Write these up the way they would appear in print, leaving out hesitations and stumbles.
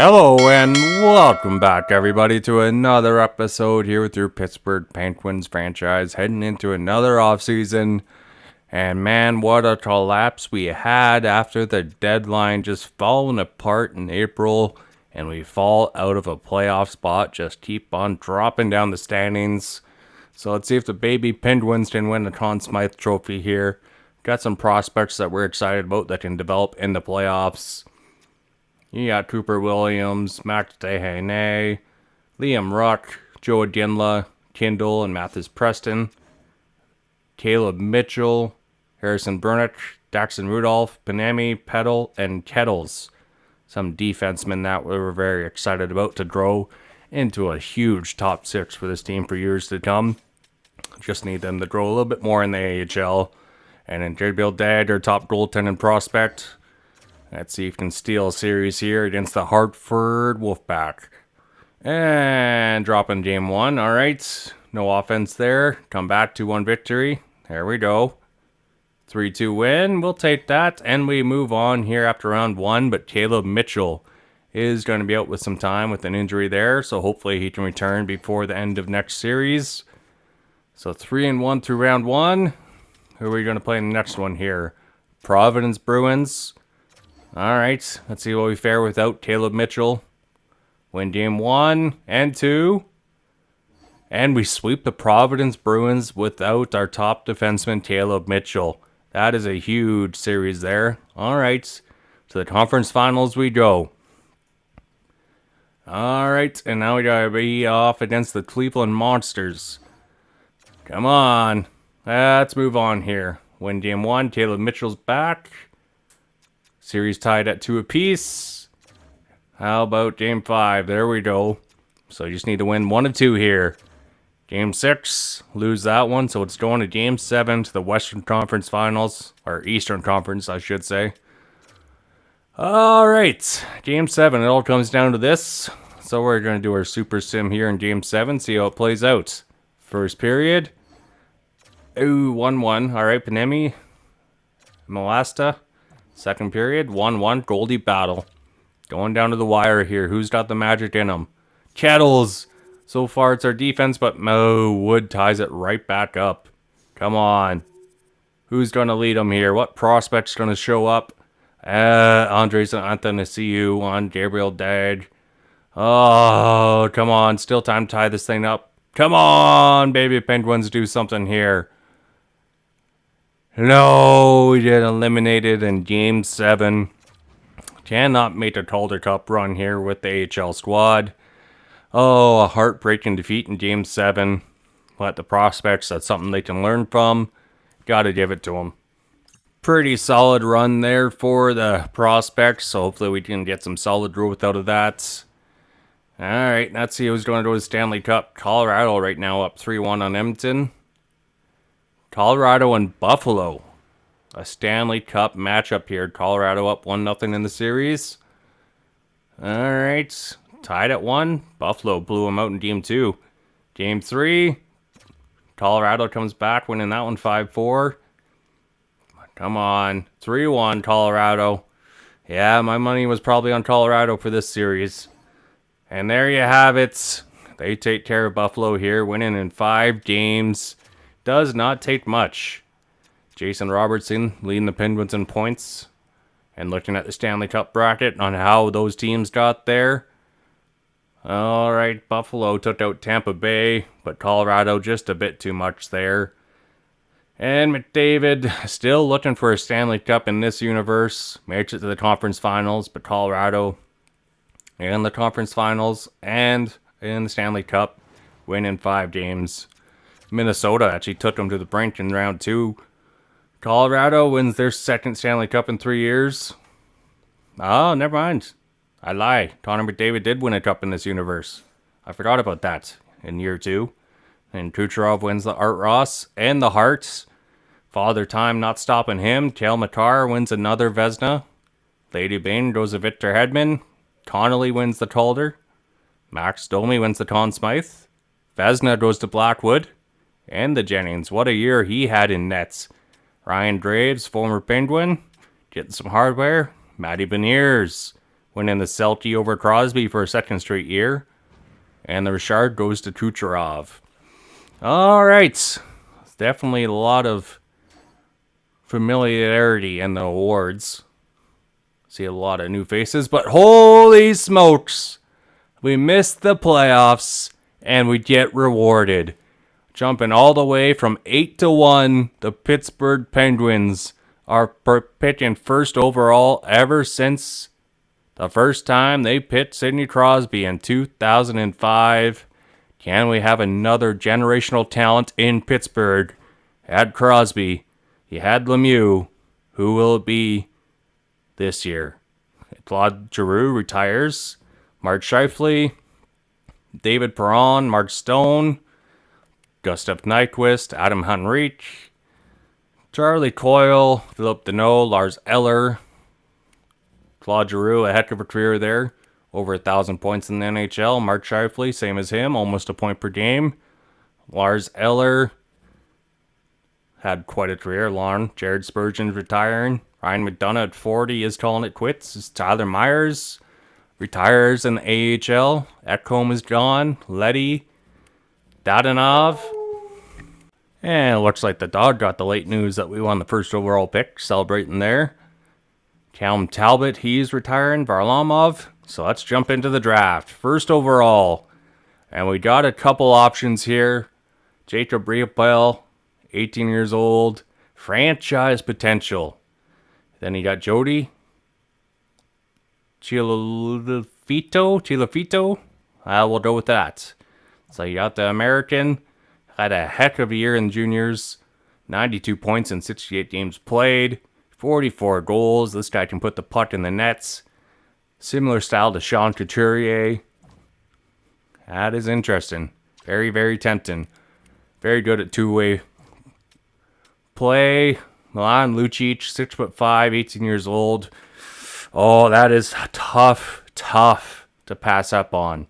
Hello and welcome back, everybody, to another episode here with your Pittsburgh Penguins franchise, heading into another offseason. And man, what a collapse we had after the deadline, just falling apart in April, and we fall out of a playoff spot, just keep on dropping down the standings. So let's see if the baby Penguins can win the Conn Smythe Trophy here. Got some prospects that we're excited about that can develop in the playoffs. You got Cooper Williams, Max Dehaney, Liam Ruck, Joe Ginla, Kindle, and Mathis Preston, Caleb Mitchell, Harrison Burnett, Daxon Rudolph, Panami, Peddle, and Kettles. Some defensemen that we were very excited about to grow into a huge top six for this team for years to come. Just need them to grow a little bit more in the AHL. And then Gabriel Dad, our top goaltending prospect. Let's see if he can steal a series here against the Hartford Wolfpack. And dropping game one. All right. No offense there. Come back to 1 victory. There we go. 3-2 win. We'll take that. And we move on here after round one. But Caleb Mitchell is going to be out with some time with an injury there. So hopefully he can return before the end of next series. So 3-1 through round one. Who are we going to play in the next one here? Providence Bruins. Alright, let's see what we fare without Caleb Mitchell. Win game 1 and 2. And we sweep the Providence Bruins without our top defenseman, Caleb Mitchell. That is a huge series there. Alright, to the conference finals we go. Alright, and now we gotta be off against the Cleveland Monsters. Come on, let's move on here. Win game 1, Caleb Mitchell's back. Series tied at 2 apiece. How about game 5? There we go. So you just need to win 1 of 2 here. Game 6, lose that one. So it's going to game 7 to the Western Conference Finals. Or Eastern Conference, I should say. Alright, game 7. It all comes down to this. So we're going to do our super sim here in game 7. See how it plays out. First period. Ooh, 1-1. Alright, Panemi. Molasta. Second period, 1-1, Goldie battle. Going down to the wire here. Who's got the magic in them? Kettles. So far it's our defense, but Mo Wood ties it right back up. Come on. Who's going to lead them here? What prospect's going to show up? Andres Athanasiou on Gabriel Dad. Oh, come on. Still time to tie this thing up. Come on, baby Penguins, do something here. No, we get eliminated in game 7. Cannot make a Calder Cup run here with the AHL squad. Oh, a heartbreaking defeat in game 7. But the prospects, that's something they can learn from. Gotta give it to them. Pretty solid run there for the prospects. So hopefully we can get some solid growth out of that. Alright, let's see who's going to go to the Stanley Cup. Colorado right now up 3-1 on Edmonton. Colorado and Buffalo. A Stanley Cup matchup here. Colorado up 1-0 in the series. Alright. Tied at 1. Buffalo blew them out in game 2. Game 3. Colorado comes back, winning that one 5-4. Come on. 3-1 Colorado. Yeah, my money was probably on Colorado for this series. And there you have it. They take care of Buffalo here, winning in 5 games. Does not take much. Jason Robertson leading the Penguins in points. And looking at the Stanley Cup bracket on how those teams got there. Alright, Buffalo took out Tampa Bay, but Colorado just a bit too much there. And McDavid still looking for a Stanley Cup in this universe. Makes it to the conference finals, but Colorado in the conference finals and in the Stanley Cup win in 5 games. Minnesota actually took them to the brink in round 2. Colorado wins their second Stanley Cup in 3 years. Oh, never mind. I lie. Connor McDavid did win a cup in this universe. I forgot about that in year 2. And Kucherov wins the Art Ross and the Hearts. Father Time not stopping him. Cale Makar wins another Vezina. Lady Bane goes to Victor Hedman. Connolly wins the Calder. Max Domi wins the Conn Smythe. Vezina goes to Blackwood. And the Jennings. What a year he had in nets. Ryan Graves, former Penguin. Getting some hardware. Matty Beniers. winning the Selke over Crosby for a second straight year. And the Richard goes to Kucherov. All right. It's definitely a lot of familiarity in the awards. See a lot of new faces, but holy smokes, we missed the playoffs and we get rewarded. Jumping all the way from 8-1, the Pittsburgh Penguins are picking first overall ever since the first time they picked Sidney Crosby in 2005. Can we have another generational talent in Pittsburgh? Had Crosby, you had Lemieux. Who will it be this year? Claude Giroux retires. Mark Scheifele, David Perron, Mark Stone, Gustav Nyquist, Adam Henrique, Charlie Coyle, Philip Deneau, Lars Eller. Claude Giroux, a heck of a career there. Over 1,000 points in the NHL. Mark Scheifele, same as him, almost a point per game. Lars Eller had quite a career. Jared Spurgeon's retiring. Ryan McDonough at 40 is calling it quits. Tyler Myers retires in the AHL. Ekholm is gone. Leddy. Dadonov. And it looks like the Dog got the late news that we won the first overall pick. Celebrating there. Callum Talbot, he's retiring. Varlamov. So let's jump into the draft. First overall. And we got a couple options here. Jacob Riopel, 18 years old. Franchise potential. Then you got Jody Chilafito. We'll go with that. So you got the American. Had a heck of a year in juniors. 92 points in 68 games played. 44 goals. This guy can put the puck in the nets. Similar style to Sean Couturier. That is interesting. Very, very tempting. Very good at two-way play. Milan Lucic, 6'5", 18 years old. Oh, that is tough to pass up on.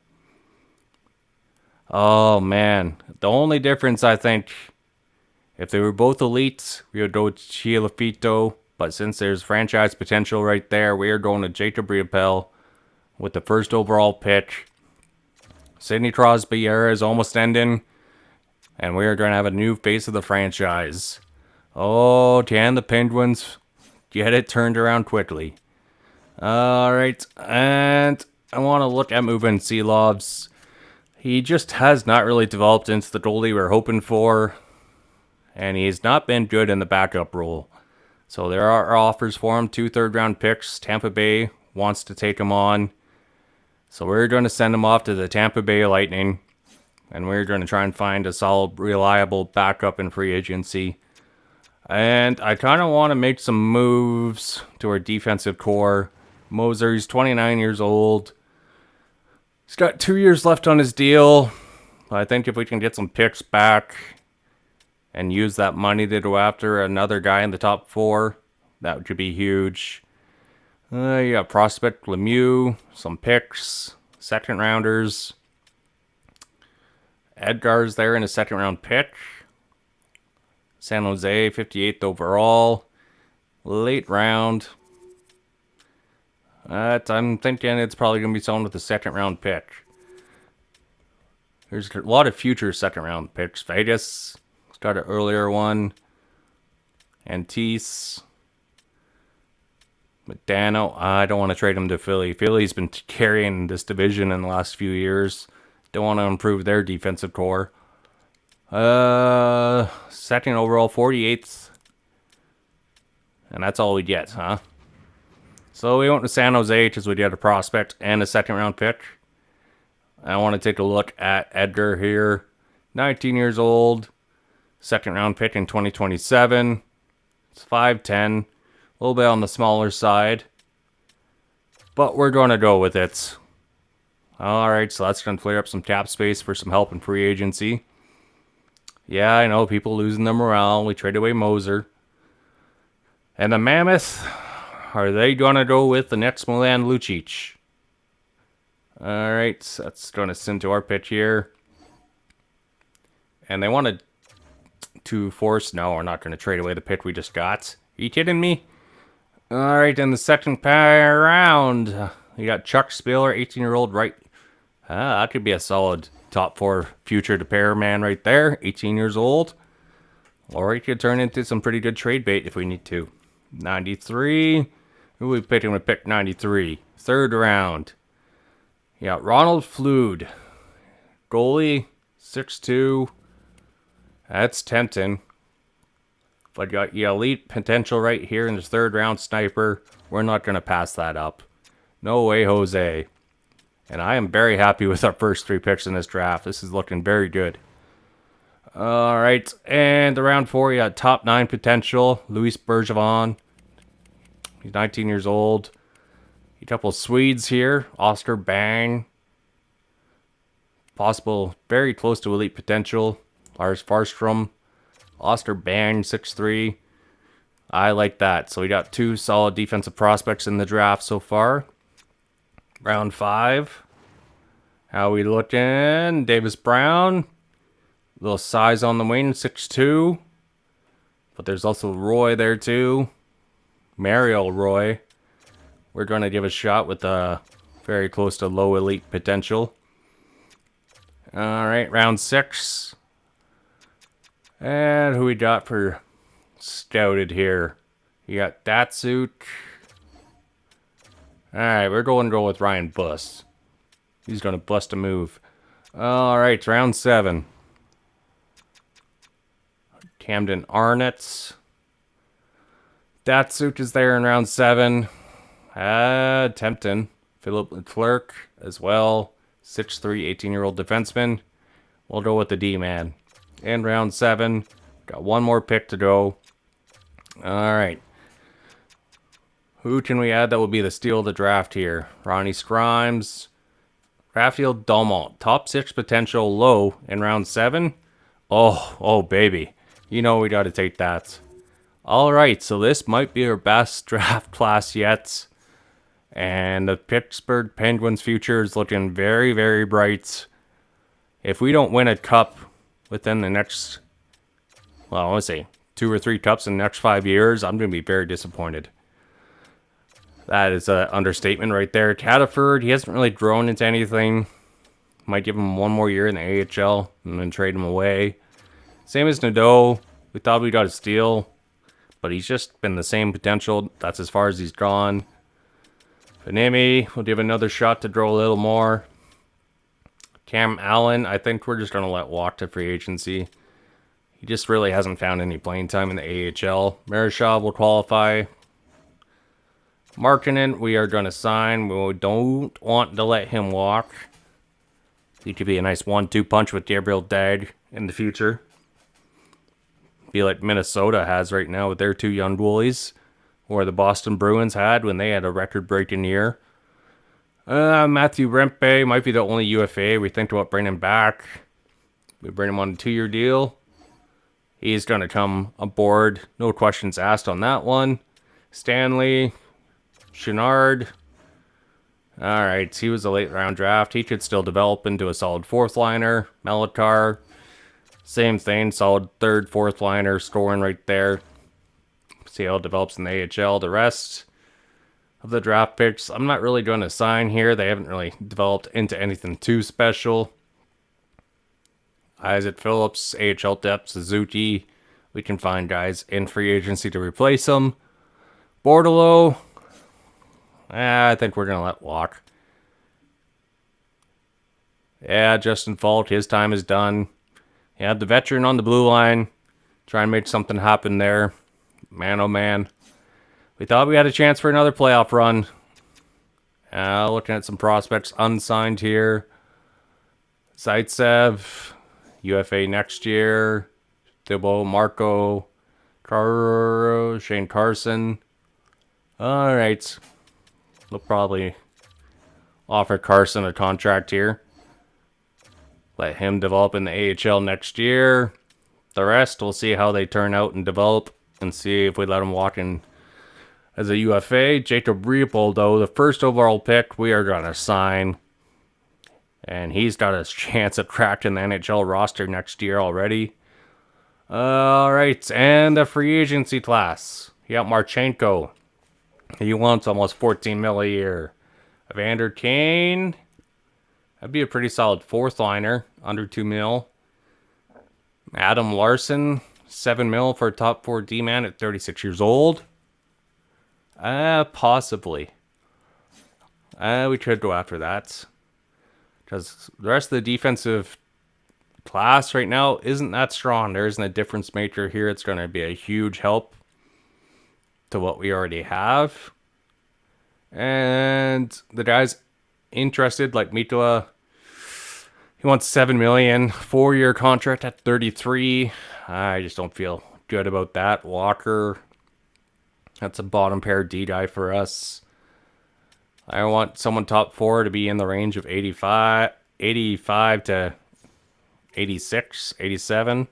Oh, man. The only difference, I think, if they were both elites, we would go with Chilafito. But since there's franchise potential right there, we are going to Jacob Riopel with the first overall pick. Sidney Crosby era is almost ending. And we are going to have a new face of the franchise. Oh, can the Penguins get it turned around quickly? Alright, and I want to look at moving Seelovs. He just has not really developed into the goalie we were hoping for. And he's not been good in the backup role. So there are offers for him, 2 third-round picks. Tampa Bay wants to take him on. So we're going to send him off to the Tampa Bay Lightning. And we're going to try and find a solid, reliable backup in free agency. And I kind of want to make some moves to our defensive core. Moser, he's 29 years old. He's got 2 years left on his deal. I think if we can get some picks back and use that money to go after another guy in the top 4, that could be huge. You got prospect Lemieux, some picks, second rounders. Edgar's there in a second round pick. San Jose, 58th overall. Late round. I'm thinking it's probably going to be someone with a second round pick. There's a lot of future second round picks. Vegas got an earlier one. Antis. McDano. I don't want to trade him to Philly. Philly's been carrying this division in the last few years. Don't want to improve their defensive core. Second overall, 48th. And that's all we get, huh? So we went to San Jose because we get a prospect and a second round pick. I want to take a look at Edgar here. 19 years old. Second round pick in 2027. It's 5'10". A little bit on the smaller side. But we're going to go with it. Alright, so that's going to clear up some cap space for some help in free agency. Yeah, I know, people losing their morale. We traded away Moser. And the Mammoth, are they going to go with the next Milan Lucic? Alright, so that's going to send to our pitch here. And they wanted to force... No, we're not going to trade away the pick we just got. Are you kidding me? Alright, in the second round, You got Chuck Spiller, 18-year-old right. That could be a solid top 4 future to pair man right there. 18 years old. Or he could turn into some pretty good trade bait if we need to. 93. Who are we picking with pick 93? Third round. You got Ronald Flood. Goalie, 6'2". That's tempting. But you got elite potential right here in this third round sniper. We're not going to pass that up. No way, Jose. And I am very happy with our first 3 picks in this draft. This is looking very good. All right. And the round 4, you got top 9 potential. Luis Bergevin. He's 19 years old. A couple of Swedes here. Oster Bang. Possible, very close to elite potential. Lars Farstrom. Oster Bang, 6'3". I like that. So we got 2 solid defensive prospects in the draft so far. Round 5. How we looking? Davis Brown. Little size on the wing, 6'2". But there's also Roy there too. Mario Roy. We're going to give a shot with very close to low elite potential. Alright, round 6. And who we got for scouted here? You got Datsuk. Alright, we're going to go with Ryan Buss. He's going to bust a move. Alright, round 7. Camden Arnott. Datsuk is there in round 7. Tempting. Philip Leclerc as well. 6'3", 18-year-old defenseman. We'll go with the D-man. In round 7. Got 1 more pick to go. Alright. Who can we add that will be the steal of the draft here? Ronnie Scrimes. Raphael Dalmont. Top 6 potential low in round 7. Oh, baby. You know we got to take that. Alright, so this might be our best draft class yet. And the Pittsburgh Penguins' future is looking very, very bright. If we don't win a cup within the next, well, I want to say 2 or 3 cups in the next 5 years, I'm going to be very disappointed. That is an understatement right there. Cataford, he hasn't really grown into anything. Might give him 1 more year in the AHL and then trade him away. Same as Nadeau. We thought we got a steal, but he's just been the same potential. That's as far as he's gone. Panemi, we'll give another shot to draw a little more. Cam Allen, I think we're just going to let walk to free agency. He just really hasn't found any playing time in the AHL. Marishov will qualify. Markkinen, we are going to sign. We don't want to let him walk. He could be a nice 1-2 punch with Gabriel Dag in the future. Be like Minnesota has right now with their 2 young goalies. Or the Boston Bruins had when they had a record-breaking year. Matthew Rempe might be the only UFA we think about bringing back. We bring him on a 2-year deal. He's going to come aboard. No questions asked on that one. Stanley. Chenard. Alright, he was a late round draft. He could still develop into a solid 4th liner. Melitar. Same thing. Solid 3rd, 4th liner. Scoring right there. See how it develops in the AHL. The rest of the draft picks, I'm not really going to sign here. They haven't really developed into anything too special. Isaac Phillips, AHL depth, Suzuki. We can find guys in free agency to replace them. Bordelot. I think we're going to let walk. Yeah, Justin Falk, his time is done. Yeah, the veteran on the blue line. Try and make something happen there. Man, oh man. We thought we had a chance for another playoff run. Looking at some prospects unsigned here. Zaitsev, UFA next year. Thibault, Marco, Shane Carson. Alright. They'll probably offer Carson a contract here. Let him develop in the AHL next year. The rest, we'll see how they turn out and develop. And see if we let him walk in as a UFA. Jacob Riepel, though, the 1st overall pick, we are going to sign. And he's got a chance at cracking the NHL roster next year already. Alright, and the free agency class. You got Marchenko. He wants almost $14 million a year. Evander Kane. That'd be a pretty solid fourth liner, under 2 mil. Adam Larson, 7 mil for a top 4 D-man at 36 years old. Possibly. We could go after that. Because the rest of the defensive class right now isn't that strong. There isn't a difference maker here. It's going to be a huge help to what we already have. And the guys interested, like Mitola, he wants $7 million, 4-year contract at 33. I just don't feel good about that. Walker, that's a bottom pair D guy for us. I want someone top 4 to be in the range of 85 to 86, 87.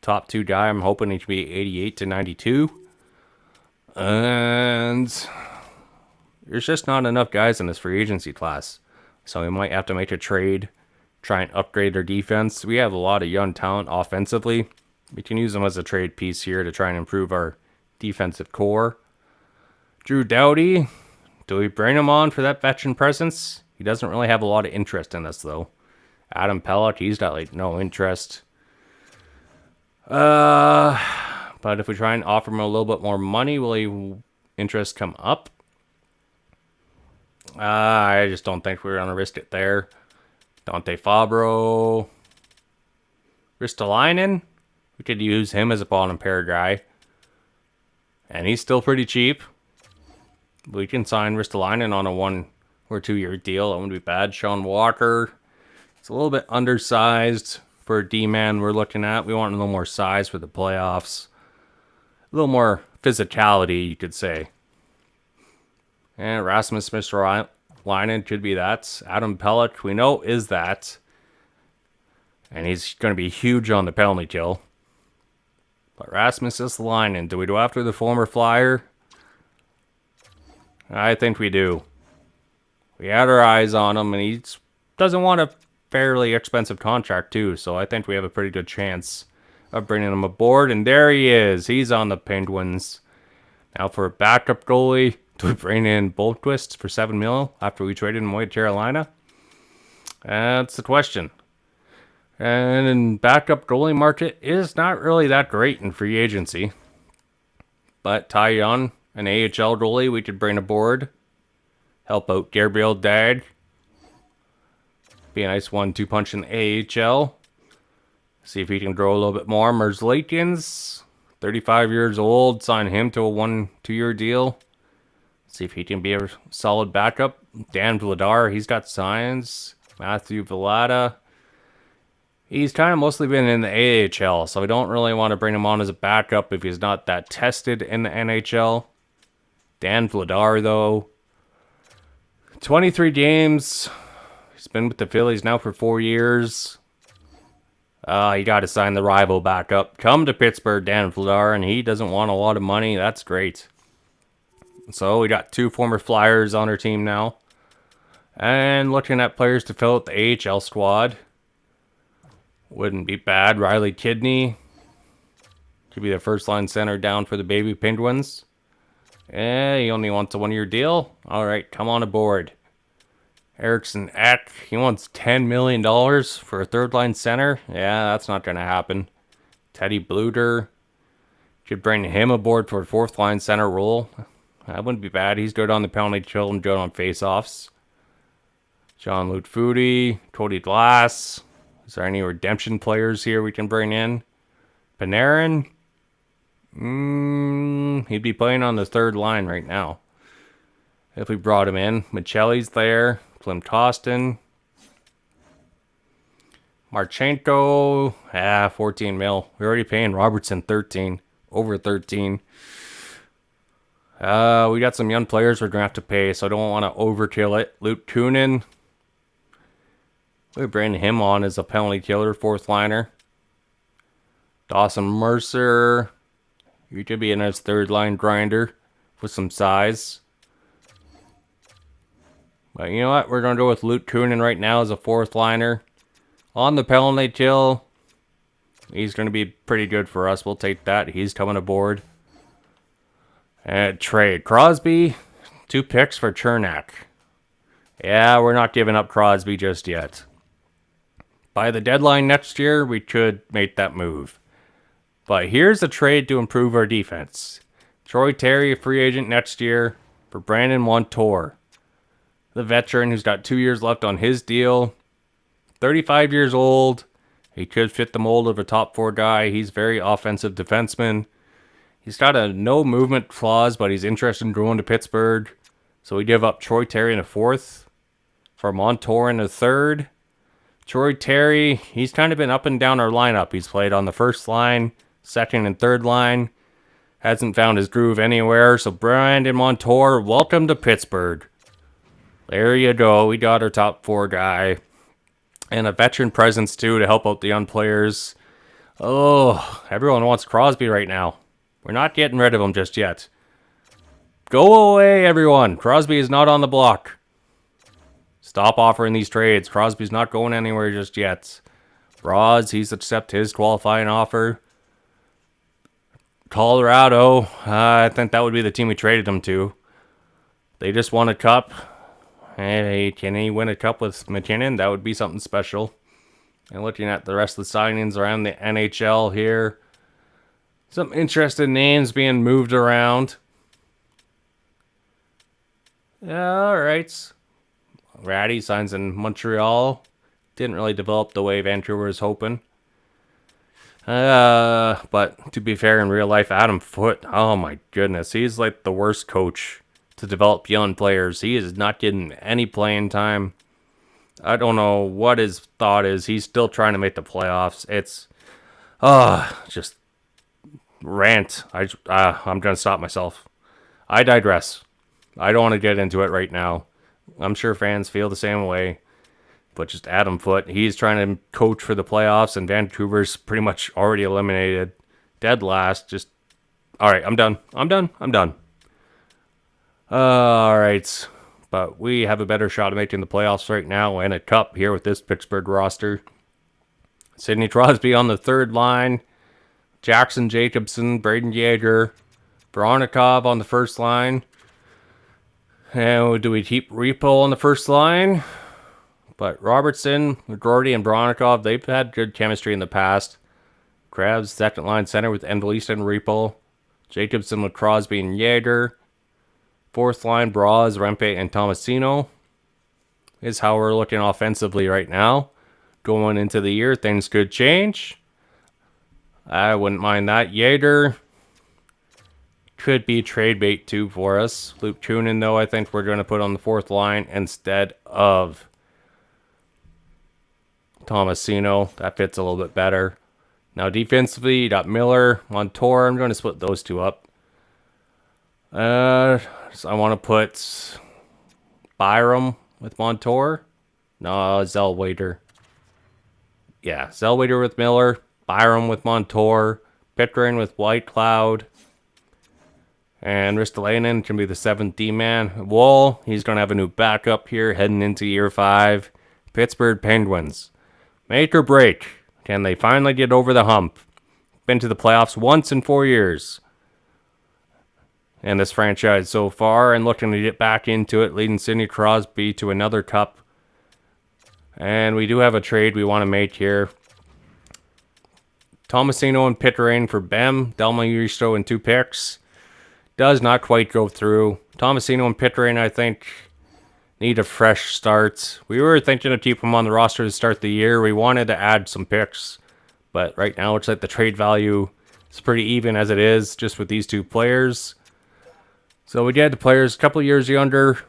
Top 2 guy, I'm hoping he should be 88 to 92. And there's just not enough guys in this free agency class. So we might have to make a trade, try and upgrade their defense. We have a lot of young talent offensively. We can use them as a trade piece here to try and improve our defensive core. Drew Doughty, do we bring him on for that veteran presence? He doesn't really have a lot of interest in us, though. Adam Pelech, he's got like no interest. But if we try and offer him a little bit more money, will he interest come up? I just don't think we're gonna risk it there. Dante Fabro, Ristolainen, we could use him as a bottom pair guy, and he's still pretty cheap. We can sign Ristolainen on a 1 or 2 year deal. That wouldn't be bad. Sean Walker, it's a little bit undersized for a D-man we're looking at. We want a little more size for the playoffs. A little more physicality, you could say. And Rasmus Ristolainen could be that. Adam Pelech, we know, is that. And he's going to be huge on the penalty kill. But Rasmus Ristolainen, do we go after the former Flyer? I think we do. We had our eyes on him, and he doesn't want a fairly expensive contract, too. So I think we have a pretty good chance of bringing him aboard. And there he is. He's on the Penguins. Now for a backup goalie, do we bring in Boltquist for $7 million after we traded him away to Carolina? That's the question. And backup goalie market is not really that great in free agency. But Ty Young, an AHL goalie, we could bring aboard. Help out Gabriel Dag. Be a nice 1-2 punch in the AHL. See if he can grow a little bit more. Merzlikins, 35 years old. Sign him to a 1-2 year deal. See if he can be a solid backup. Dan Vladar, he's got signs. Matthew Villada. He's kind of mostly been in the AHL, so we don't really want to bring him on as a backup if he's not that tested in the NHL. Dan Vladar, though. 23 games. He's been with the Phillies now for 4 years. You got to sign the rival backup. Come to Pittsburgh, Dan Vladar, and he doesn't want a lot of money. That's great. So we got 2 former Flyers on our team now. And looking at players to fill out the AHL squad. Wouldn't be bad. Riley Kidney. Could be the first line center down for the baby Penguins. He only wants a 1 year deal. Alright, come on aboard. Eriksson Ek, he wants $10 million for a third line center. Yeah, that's not going to happen. Teddy Bluter. Could bring him aboard for a fourth line center role. That wouldn't be bad. He's good on the penalty kill and good on faceoffs. John Lutfudi, Cody Glass. Is there any redemption players here we can bring in? Panarin? He'd be playing on the third line right now. If we brought him in. Michelli's there. Klim Kostin. Marchenko. 14 mil. We're already paying Robertson 13. Over 13. We got some young players we're going to have to pay, so I don't want to overkill it. Luke Kunin. We bring him on as a penalty killer, fourth liner. Dawson Mercer. You could be a nice third line grinder with some size. But you know what? We're going to go with Luke Kunin right now as a fourth liner. On the penalty kill. He's going to be pretty good for us. We'll take that. He's coming aboard. And trade. Crosby. 2 picks for Chernak. Yeah, we're not giving up Crosby just yet. By the deadline next year, we could make that move. But here's a trade to improve our defense. Troy Terry, a free agent next year, for Brandon Montour, the veteran who's got 2 years left on his deal. 35 years old. He could fit the mold of a top 4 guy. He's very offensive defenseman. He's got a no movement clause, but he's interested in going to Pittsburgh. So we give up Troy Terry in a 4th for Montour in a 3rd. Troy Terry, he's kind of been up and down our lineup. He's played on the 1st line, 2nd and 3rd line. Hasn't found his groove anywhere. So Brandon Montour, welcome to Pittsburgh. There you go. We got our top 4 guy. And a veteran presence, too, to help out the young players. Oh, everyone wants Crosby right now. We're not getting rid of him just yet. Go away, everyone. Crosby is not on the block. Stop offering these trades. Crosby's not going anywhere just yet. Braz, he's accepted his qualifying offer. Colorado, I think that would be the team we traded him to. They just won a cup. Hey, can he win a cup with McKinnon? That would be something special. And looking at the rest of the signings around the NHL here, some interesting names being moved around. All right. Ratty signs in Montreal. Didn't really develop the way Vancouver was hoping. But to be fair, in real life, Adam Foote, oh my goodness, he's like the worst coach to develop young players. He is not getting any playing time. I don't know what his thought is. He's still trying to make the playoffs. It's, just rant. I'm going to stop myself. I digress. I don't want to get into it right now. I'm sure fans feel the same way. But just Adam Foote, he's trying to coach for the playoffs, and Vancouver's pretty much already eliminated. Dead last. Just, all right, I'm done. All right. But we have a better shot of making the playoffs right now and a cup here with this Pittsburgh roster. Sidney Crosby on the 3rd line. Jackson Jacobson, Braden Yeager, Veronikov on the 1st line. And do we keep Repo on the 1st line? But Robertson, McGroarty, and Veronikov, they've had good chemistry in the past. Krabs, 2nd line center with Envelista and Repo. Jacobson with Crosby and Yeager. 4th line, Braz, Rempe, and Tomasino. Is how we're looking offensively right now. Going into the year, things could change. I wouldn't mind that. Yeager could be trade bait too for us. Luke Kunin, though, I think we're going to put on the 4th line instead of Tomasino. That fits a little bit better. Now defensively, you got Miller, Montour. I'm going to split those two up. So I want to put Byram with Montour. No, Zellweger. Yeah, Zellweger with Miller. Byram with Montour. Pickering with White Cloud. And Ristolainen can be the 7th D-man. Wall, he's going to have a new backup here heading into year 5. Pittsburgh Penguins. Make or break. Can they finally get over the hump? Been to the playoffs once in 4 years. And this franchise so far, and looking to get back into it, leading Sidney Crosby to another cup. And we do have a trade we want to make here. Tomasino and Pickering for Bem, Delma Uristo and 2 picks. Does not quite go through. Tomasino and Pickering, I think, need a fresh start. We were thinking of keeping them on the roster to start the year. We wanted to add some picks. But right now, it's like the trade value is pretty even as it is, just with these 2 players. So we get the players a couple years younger,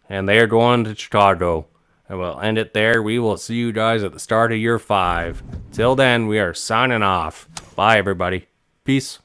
and they are going to Chicago. And we'll end it there. We will see you guys at the start of year 5. Till then, we are signing off. Bye, everybody. Peace.